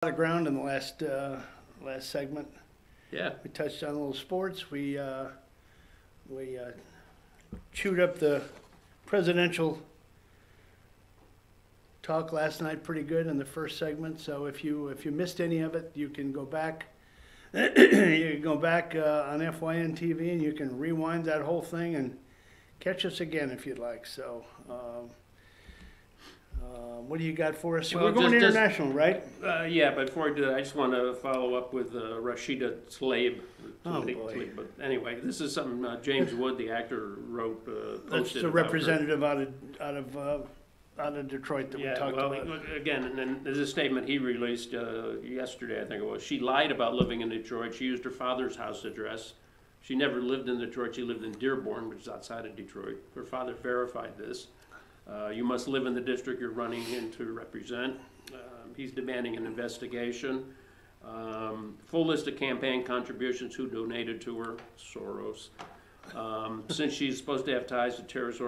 Lot of ground in the last segment. Yeah. We touched on a little sports. We chewed up the presidential talk last night pretty good in the first segment. So if you missed any of it, you can go back. You can go back on FYNTV and you can rewind that whole thing and catch us again if you'd like. So. What do you got for us? Well, we're going international, right? Yeah, but before I do that, I just want to follow up with Rashida Tlaib. Oh, boy. But anyway, this is something James Wood, the actor, wrote. That's the representative out of Detroit that we talked about. Again, and then there's a statement he released yesterday, I think it was. She lied about living in Detroit. She used her father's house address. She never lived in Detroit. She lived in Dearborn, which is outside of Detroit. Her father verified this. You must live in the district you're running in to represent. He's demanding an investigation. Full list of campaign contributions, who donated to her, Soros. Since she's supposed to have ties to terrorist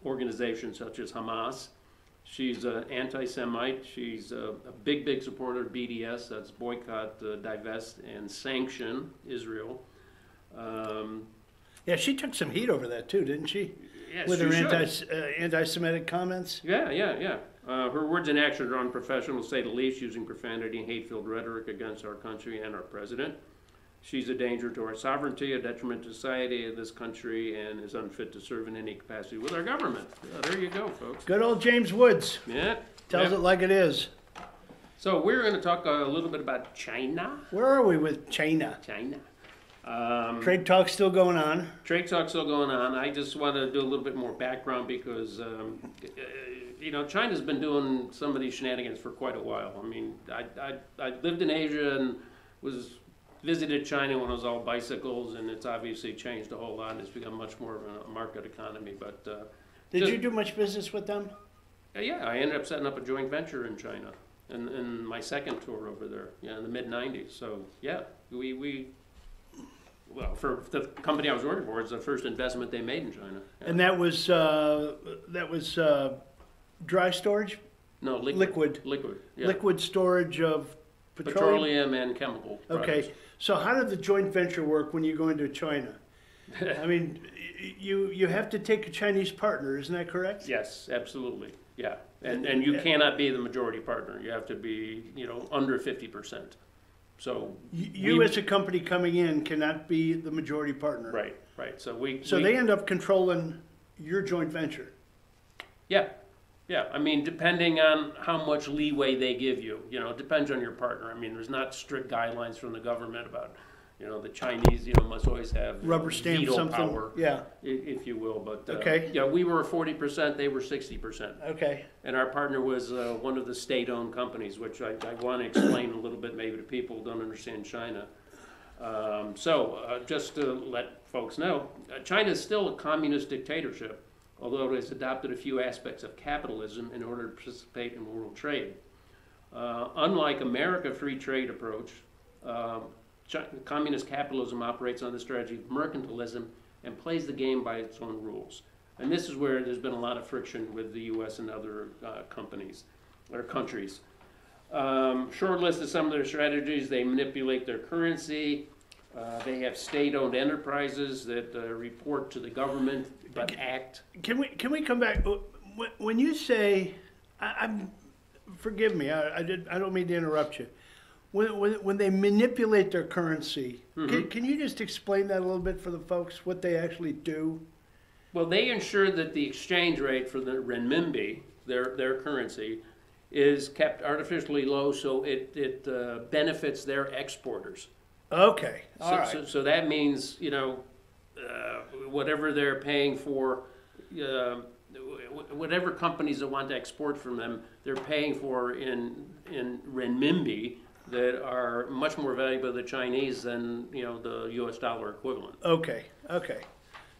organizations such as Hamas. She's an anti-Semite. She's a big supporter of BDS, that's boycott, divest, and sanction Israel. Yeah, she took some heat over that too, didn't she? Yes, with her anti-Semitic comments? Yeah. Her words and actions are unprofessional, to say the least, using profanity and hate-filled rhetoric against our country and our president. She's a danger to our sovereignty, a detriment to society of this country, and is unfit to serve in any capacity with our government. There you go, folks. Good old James Woods. Yeah. Tells it like it is. So we're going to talk a little bit about China. Where are we with China? Trade talk's still going on. Trade talk's still going on. I just want to do a little bit more background because, China's been doing some of these shenanigans for quite a while. I mean, I lived in Asia and visited China when it was all bicycles, and it's obviously changed a whole lot, and it's become much more of a market economy. But did you do much business with them? Yeah, I ended up setting up a joint venture in China in my second tour over there, in the mid-'90s. So, yeah, well, for the company I was working for, it's the first investment they made in China. Yeah. And that was dry storage? No, liquid. Yeah. Liquid storage of petroleum and chemical products. Okay, so how did the joint venture work when you go into China? I mean, you have to take a Chinese partner, isn't that correct? Yes, absolutely. Yeah, and you cannot be the majority partner. You have to be, under 50%. So you as a company coming in cannot be the majority partner. Right. So they end up controlling your joint venture. Yeah. I mean, depending on how much leeway they give you, it depends on your partner. I mean, there's not strict guidelines from the government about, the Chinese, must always have rubber stamp veto something. Power, yeah, if you will. But okay. Yeah, we were 40%, they were 60%. Okay. And our partner was one of the state-owned companies, which I want to explain a little bit maybe to people who don't understand China. Just to let folks know, China is still a communist dictatorship, although it has adopted a few aspects of capitalism in order to participate in world trade. Unlike America's free trade approach, communist capitalism operates on the strategy of mercantilism and plays the game by its own rules. And this is where there's been a lot of friction with the U.S. and other companies or countries. Short list of some of their strategies: they manipulate their currency. They have state-owned enterprises that report to the government but act. Can we come back? When you say, forgive me, I don't mean to interrupt you. When they manipulate their currency, can you just explain that a little bit for the folks, what they actually do? Well, they ensure that the exchange rate for the renminbi, their currency, is kept artificially low so it benefits their exporters. Okay, all right. So that means, whatever they're paying for, whatever companies that want to export from them, they're paying for in renminbi that are much more valuable to the Chinese than, the U.S. dollar equivalent. Okay.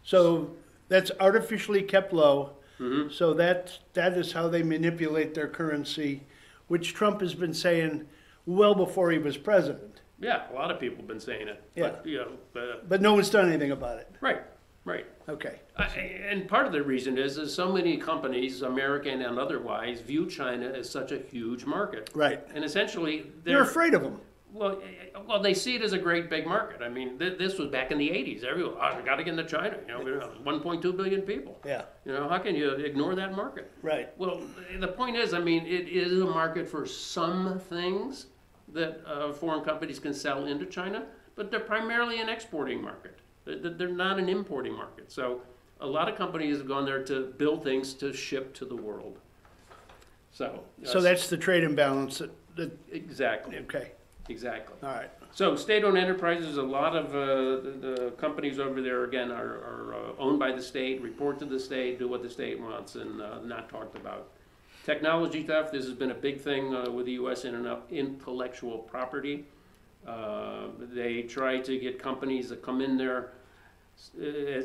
So that's artificially kept low. So that is how they manipulate their currency, which Trump has been saying well before he was president. Yeah, a lot of people have been saying it. Yeah. But no one's done anything about it. Right. Right. Okay. And part of the reason is so many companies, American and otherwise, view China as such a huge market. Right. And essentially, You're afraid of them. Well, they see it as a great big market. I mean, this was back in the 80s. Everyone, we got to get into China. You know, we're 1.2 billion people. Yeah. You know, how can you ignore that market? Right. Well, the point is, I mean, it is a market for some things that foreign companies can sell into China, but they're primarily an exporting market. They're not an importing market. So a lot of companies have gone there to build things to ship to the world. So that's the trade imbalance. Exactly. Okay. Exactly. All right. So state-owned enterprises, a lot of the companies over there, again, are owned by the state, report to the state, do what the state wants, and not talked about. Technology theft, this has been a big thing with the U.S. intellectual property. They try to get companies that come in there.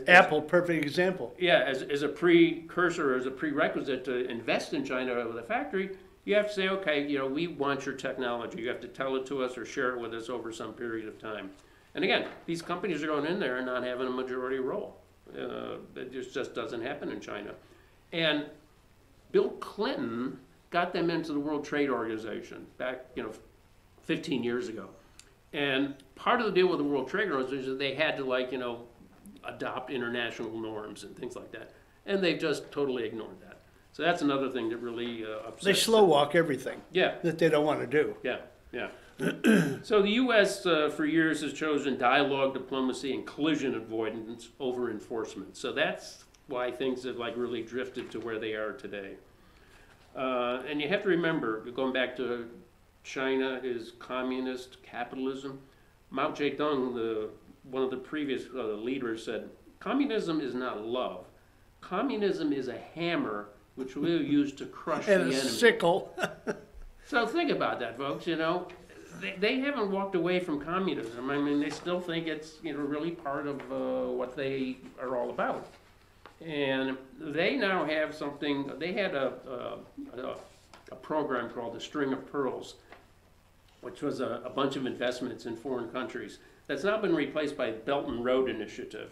Apple, perfect example. Yeah, as a precursor, as a prerequisite to invest in China with a factory, you have to say, okay, you know, we want your technology. You have to tell it to us or share it with us over some period of time. And again, these companies are going in there and not having a majority role. It just doesn't happen in China. And Bill Clinton got them into the World Trade Organization back, 15 years ago. And part of the deal with the World Trade Organization is they had to, adopt international norms and things like that. And they've just totally ignored that. So that's another thing that really upsets They slow walk everything. Yeah. That they don't want to do. Yeah, yeah. So the U.S. For years has chosen dialogue, diplomacy, and collision avoidance over enforcement. So that's why things have really drifted to where they are today. And you have to remember, going back to China is communist capitalism. Mao Zedong, one of the previous leaders, said, "Communism is not love. Communism is a hammer which we'll use to crush the enemy." And a sickle. So think about that, folks. They haven't walked away from communism. I mean, they still think it's really part of what they are all about. And they now have something. They had a program called the String of Pearls, which was a bunch of investments in foreign countries. That's now been replaced by the Belt and Road Initiative.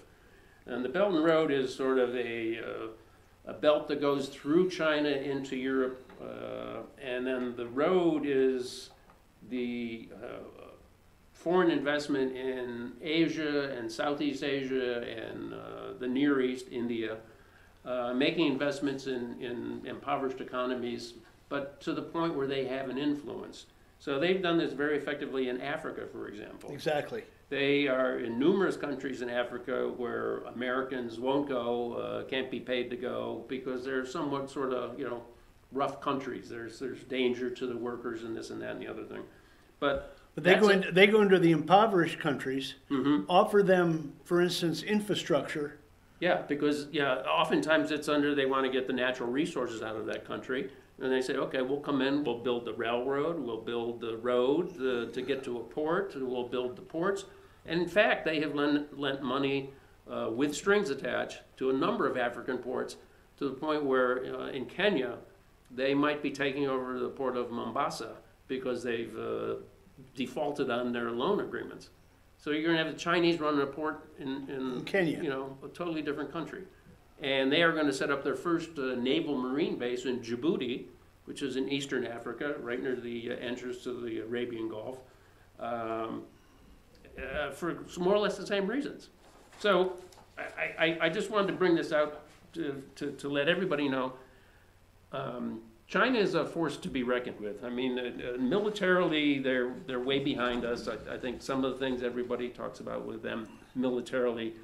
And the Belt and Road is sort of a belt that goes through China into Europe, and then the road is the foreign investment in Asia and Southeast Asia and the Near East, India, making investments in impoverished economies, but to the point where they have an influence. So they've done this very effectively in Africa, for example. Exactly. They are in numerous countries in Africa where Americans won't go, can't be paid to go, because they're somewhat sort of, rough countries. There's danger to the workers and this and that and the other thing. But they go into the impoverished countries, Mm-hmm. offer them, for instance, infrastructure. Yeah, because oftentimes it's they want to get the natural resources out of that country. And they say, okay, we'll come in, we'll build the railroad, we'll build the road to get to a port, we'll build the ports. And in fact, they have lent money with strings attached to a number of African ports, to the point where in Kenya, they might be taking over the port of Mombasa because they've defaulted on their loan agreements. So you're going to have the Chinese running a port in Kenya, a totally different country. And they are going to set up their first naval marine base in Djibouti, which is in eastern Africa, right near the entrance to the Arabian Gulf, for more or less the same reasons. So I just wanted to bring this out to let everybody know China is a force to be reckoned with. I mean, militarily, they're way behind us. I think some of the things everybody talks about with them militarily,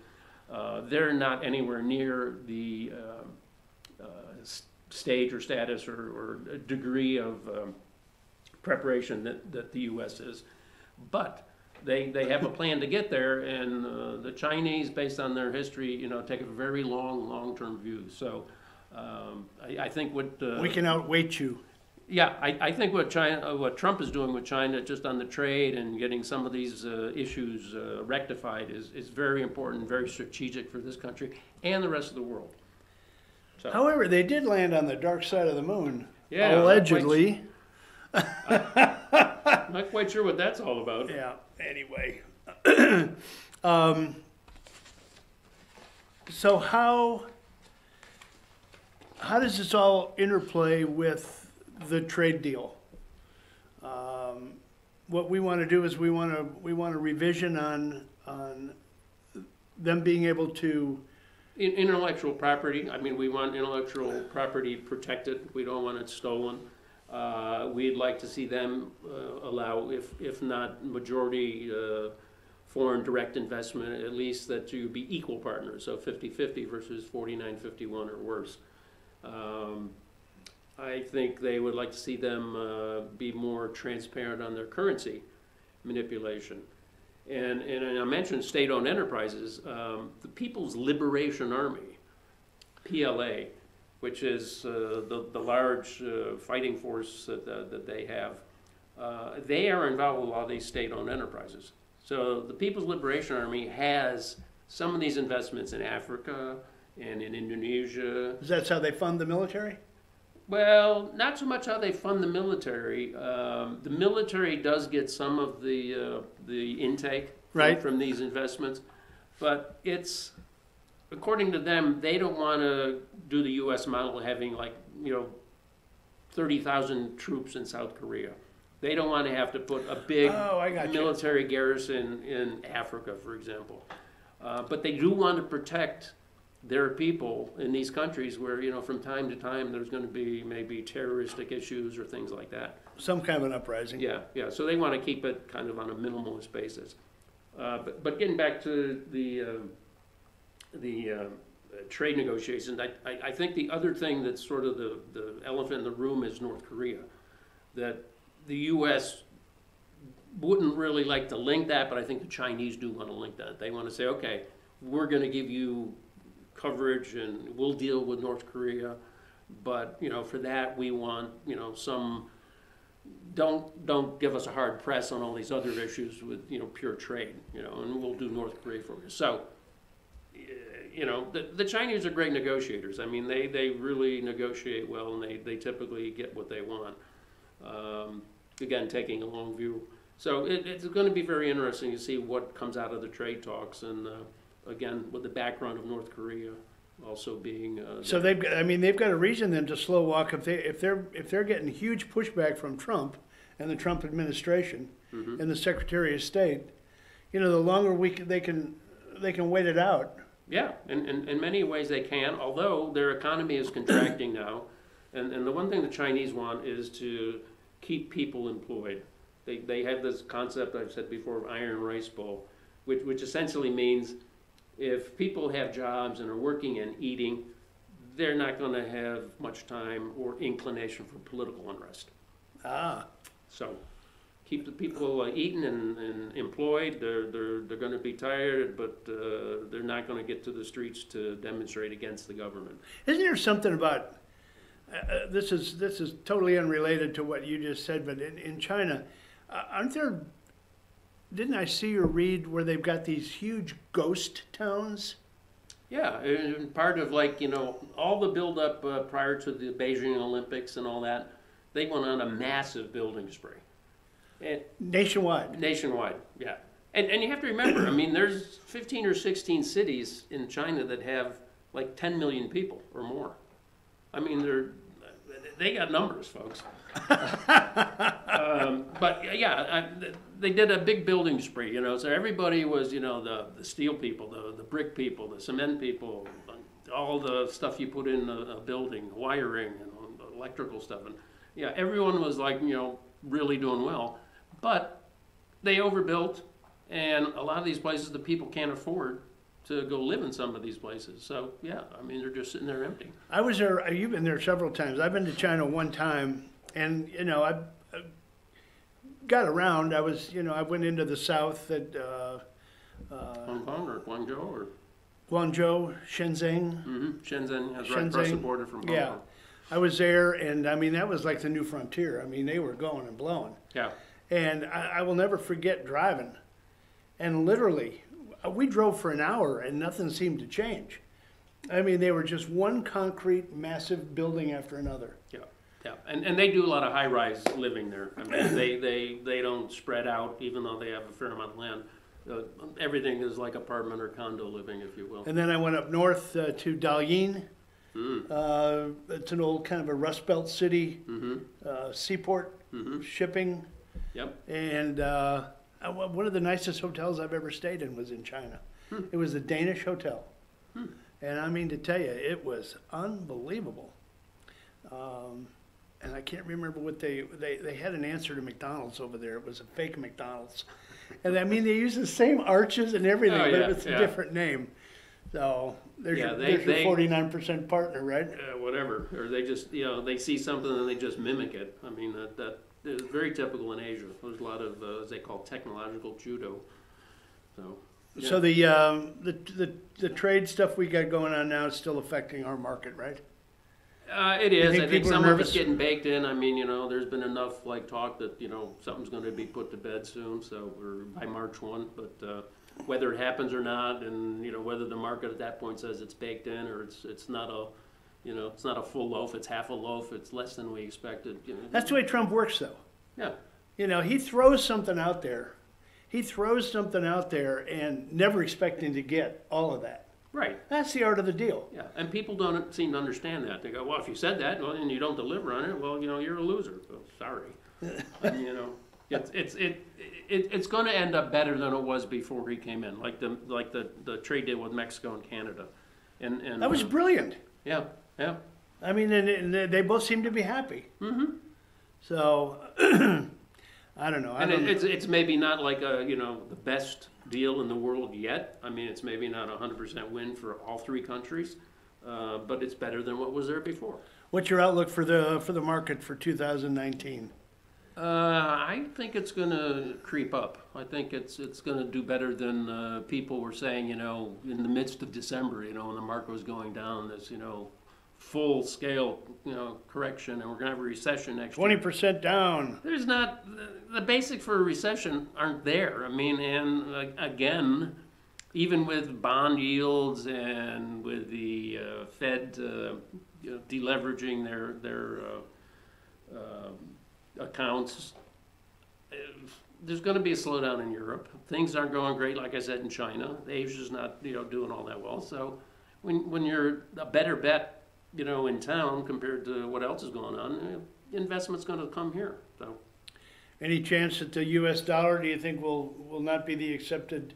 they're not anywhere near the stage or status or degree of preparation that the U.S. is. But they have a plan to get there, and the Chinese, based on their history, take a very long-term view. So I think what we can outweight you. Yeah, I think what Trump is doing with China, just on the trade and getting some of these issues rectified, is very important, very strategic for this country and the rest of the world. So, however, they did land on the dark side of the moon, yeah, allegedly. Not quite sure what that's all about. Yeah. Anyway, So how does this all interplay with the trade deal? What we want to do is we want a revision on them being able to. Intellectual property, I mean, we want intellectual property protected. We don't want it stolen. We'd like to see them allow, if not majority foreign direct investment, at least that you be equal partners, so 50-50 versus 49-51 or worse. I think they would like to see them be more transparent on their currency manipulation. And I mentioned state-owned enterprises. The People's Liberation Army, PLA, which is the large fighting force that they have, they are involved with a lot of these state-owned enterprises. So the People's Liberation Army has some of these investments in Africa and in Indonesia. Is that how they fund the military? Well, not so much how they fund the military. The military does get some of the intake Right. from these investments, but it's, according to them, they don't want to do the U.S. model having 30,000 troops in South Korea. They don't want to have to put a big military garrison in Africa, for example. But they do want to protect their people in these countries where, from time to time there's going to be maybe terroristic issues or things like that. Some kind of an uprising. Yeah. So they want to keep it kind of on a minimalist basis. But getting back to the trade negotiations, I think the other thing that's sort of the elephant in the room is North Korea. That the U.S. wouldn't really like to link that, but I think the Chinese do want to link that. They want to say, okay, we're going to give you coverage and we'll deal with North Korea, but for that we want some. Don't give us a hard press on all these other issues with pure trade, and we'll do North Korea for you. So, the Chinese are great negotiators. I mean, they really negotiate well, and they typically get what they want. Again, taking a long view. So it's going to be very interesting to see what comes out of the trade talks, and again, with the background of North Korea also being. So they've got a reason then to slow walk if they're getting huge pushback from Trump and the Trump administration and the Secretary of State. The longer they can wait it out. Yeah, and in many ways they can. Although their economy is contracting now, and the one thing the Chinese want is to keep people employed. They have this concept I've said before of iron rice bowl, which essentially means if people have jobs and are working and eating, they're not going to have much time or inclination for political unrest. So keep the people eating and employed. They're going to be tired, but they're not going to get to the streets to demonstrate against the government. Isn't there something about this is totally unrelated to what you just said, but in China, aren't there? Didn't I see or read where they've got these huge ghost towns? Yeah, and part of all the buildup prior to the Beijing Olympics and all that, they went on a massive building spree. And nationwide, yeah. And you have to remember, I mean, there's 15 or 16 cities in China that have 10 million people or more. I mean, they got numbers, folks. But yeah, they did a big building spree, so everybody was, the steel people, the brick people, the cement people, all the stuff you put in a building, wiring and electrical stuff. And yeah, everyone was really doing well, but they overbuilt, and a lot of these places the people can't afford to go live in some of these places. So yeah, I mean, they're just sitting there empty. I was there, you've been there several times. I've been to China one time, and I got around. I went into the south at Hong Kong or Guangzhou or Guangzhou, Shenzhen. Shenzhen, right across the border from Hong Kong. I was there, and I mean, that was like the new frontier. I mean, they were going and blowing. Yeah. And I will never forget driving. And literally, we drove for an hour and nothing seemed to change. I mean, they were just one concrete, massive building after another. Yeah. Yeah, and they do a lot of high-rise living there. I mean, they don't spread out, even though they have a fair amount of land. Everything is like apartment or condo living, if you will. And then I went up north to Dalian. It's an old kind of a Rust Belt city, seaport, shipping. Yep. And one of the nicest hotels I've ever stayed in was in China. It was a Danish hotel. And I mean to tell you, it was unbelievable. And I can't remember what they had an answer to McDonald's over there. It was a fake McDonald's. And I mean, they use the same arches and everything, but it's a different name. So there's your 49% partner, right? Whatever. Or they just, they see something and they just mimic it. I mean, that is very typical in Asia. There's a lot of, as they call technological judo. So. Yeah. So the trade stuff we got going on now is still affecting our market, right? It is. I think some of nervous? it's getting baked in. I mean, there's been enough talk that something's going to be put to bed soon. So we're by March 1. But whether it happens or not, and whether the market at that point says it's baked in or it's not a it's not a full loaf. It's half a loaf. It's less than we expected. That's the way Trump works, though. Yeah. He throws something out there. He throws something out there and never expecting to get all of that. Right. That's the art of the deal. Yeah, and people don't seem to understand that. They go, well, if you said that, and you don't deliver on it, well, you're a loser. Well, sorry. It's going to end up better than it was before he came in, like the trade deal with Mexico and Canada. And that was brilliant. Yeah. I mean, and they both seem to be happy. So, I don't know. It's maybe not like the best deal in the world yet. I mean, it's maybe not a 100% win for all three countries, but it's better than what was there before. What's your outlook for the market for 2019? I think it's going to creep up. I think it's going to do better than people were saying. In the midst of December, when the market was going down, this full scale correction, and we're going to have a recession next year. 20% down. There's not the basics for a recession aren't there. I mean, and again, even with bond yields and with the Fed deleveraging their accounts, there's going to be a slowdown in Europe. Things aren't going great, like I said, in China. Asia's not doing all that well. So when you're a better bet, in town compared to what else is going on, investment's going to come here. So, any chance that the U.S. dollar, do you think, will not be the accepted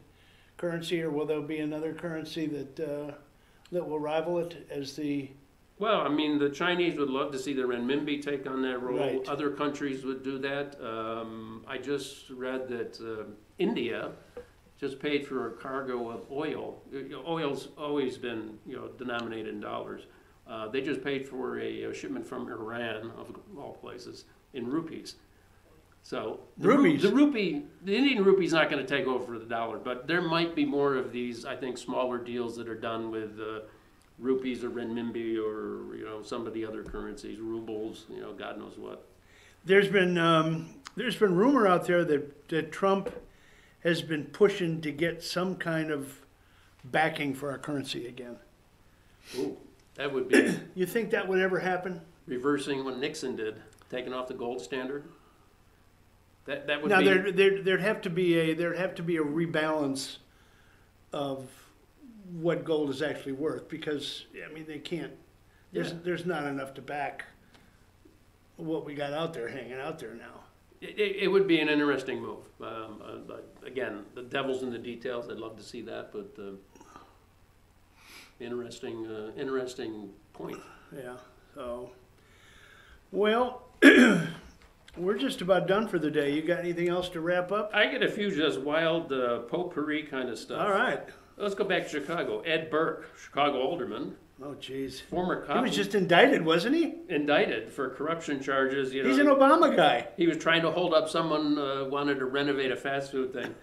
currency, or will there be another currency that will rival it as the? Well, I mean, the Chinese would love to see the renminbi take on that role. Right. Other countries would do that. I just read that India just paid for a cargo of oil. Oil's always been denominated in dollars. They just paid for a shipment from Iran, of all places, in rupees. So the Indian rupee is not going to take over the dollar, but there might be more of these, I think, smaller deals that are done with rupees or renminbi or some of the other currencies, rubles, God knows what. There's been rumor out there that Trump has been pushing to get some kind of backing for our currency again. Ooh. That would be You think that would ever happen? reversing what Nixon did, taking off the gold standard. That would now, be. There'd have to be a rebalance of what gold is actually worth, because I mean they can't. There's not enough to back what we got out there hanging out there now. It would be an interesting move. Again, the devil's in the details. I'd love to see that, but. Interesting point. Yeah. So, well, we're just about done for the day. You got anything else to wrap up? I get a few just wild potpourri kind of stuff. All right. Let's go back to Chicago. Ed Burke, Chicago alderman. Oh, jeez. Former cop. He was just indicted, wasn't he? Indicted for corruption charges. He's an Obama guy. He was trying to hold up someone wanted to renovate a fast food thing.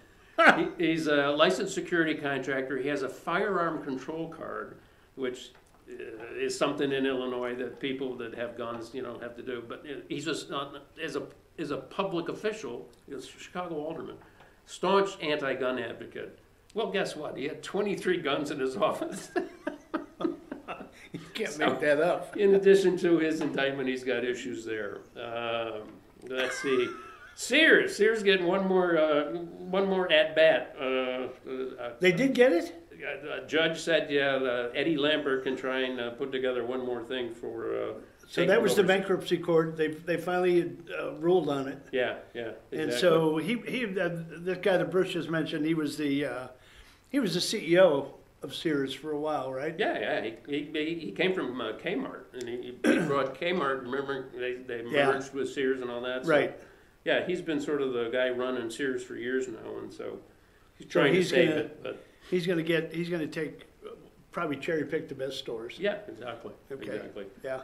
He's a licensed security contractor. He has a firearm control card, which is something in Illinois that people that have guns, have to do. But he's just as a public official, he's a Chicago alderman, staunch anti-gun advocate. Well, guess what? He had 23 guns in his office. You can't make that up. In addition to his indictment, he's got issues there. Let's see. Sears getting one more at bat. They did get it? A judge said, yeah, Eddie Lambert can try and put together one more thing for. So that was the bankruptcy court. They finally ruled on it. Yeah, yeah. Exactly. And so this guy that Bruce just mentioned, he was the CEO of Sears for a while, right? Yeah. He came from Kmart, and he brought Kmart. Remember, they merged with Sears and all that. So, right. Yeah, he's been sort of the guy running Sears for years now, and so he's trying to save it. But he's going to take probably cherry pick the best stores. Yeah, exactly. Okay. Exactly. Yeah.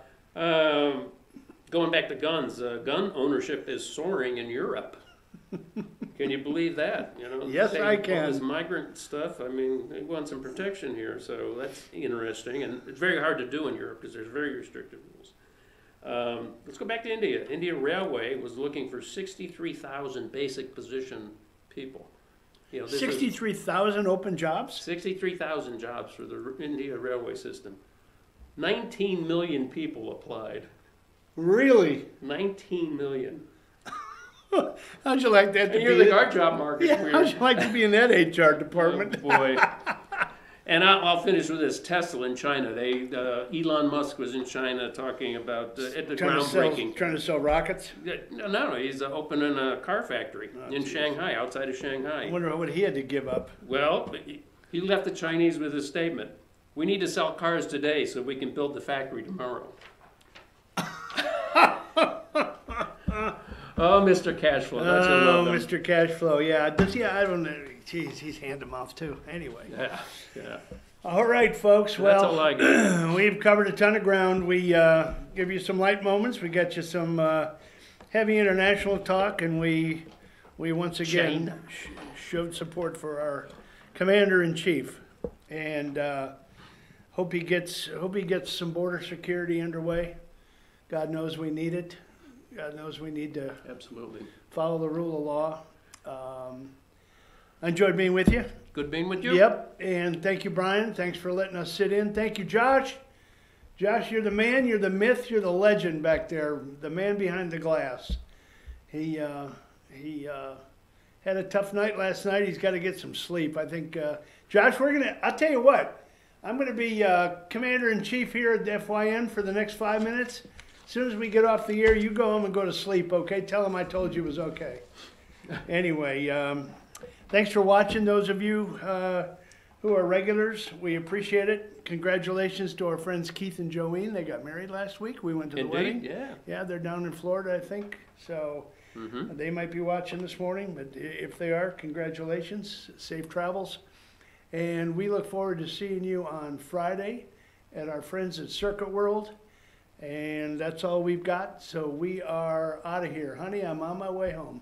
Going back to guns, gun ownership is soaring in Europe. Can you believe that? You know, yes, I can. All this migrant stuff. I mean, they want some protection here, so that's interesting, and it's very hard to do in Europe because there's very restrictive rules. Let's go back to India. India Railway was looking for 63,000 basic position people. You know, 63,000 open jobs? 63,000 jobs for the India Railway system. 19 million people applied. Really? 19 million. How'd you like that to and you're the guard job market. Yeah, how'd you like to be in that HR department? Oh, boy. And I'll finish with this. Tesla in China. Elon Musk was in China talking about at the groundbreaking. Trying to sell rockets? No, he's opening a car factory in Shanghai, outside of Shanghai. I wonder what he had to give up. Well, he left the Chinese with a statement. We need to sell cars today so we can build the factory tomorrow. Oh, Mr. Cashflow. That's Mr. Cashflow. Yeah. I don't know. Jeez, he's hand to mouth too. Anyway. Yeah. All right, folks. Well, that's all I got. We've covered a ton of ground. We give you some light moments. We got you some heavy international talk, and we once again showed support for our commander-in-chief, and hope he gets some border security underway. God knows we need it. God knows we need to absolutely follow the rule of law. I enjoyed being with you. Good being with you. Yep, and thank you, Brian. Thanks for letting us sit in. Thank you, Josh. Josh, you're the man, you're the myth, you're the legend back there, the man behind the glass. He had a tough night last night. He's got to get some sleep. I think, Josh, I'll tell you what, I'm going to be commander-in-chief here at the FYN for the next 5 minutes. As soon as we get off the air, you go home and go to sleep, okay? Tell him I told you it was okay. Anyway, thanks for watching, those of you who are regulars. We appreciate it. Congratulations to our friends Keith and Joanne. They got married last week. We went to the wedding. Yeah. Yeah, they're down in Florida, I think. So they might be watching this morning, but if they are, congratulations. Safe travels. And we look forward to seeing you on Friday at our friends at Circuit World. And that's all we've got. So we are out of here. Honey, I'm on my way home.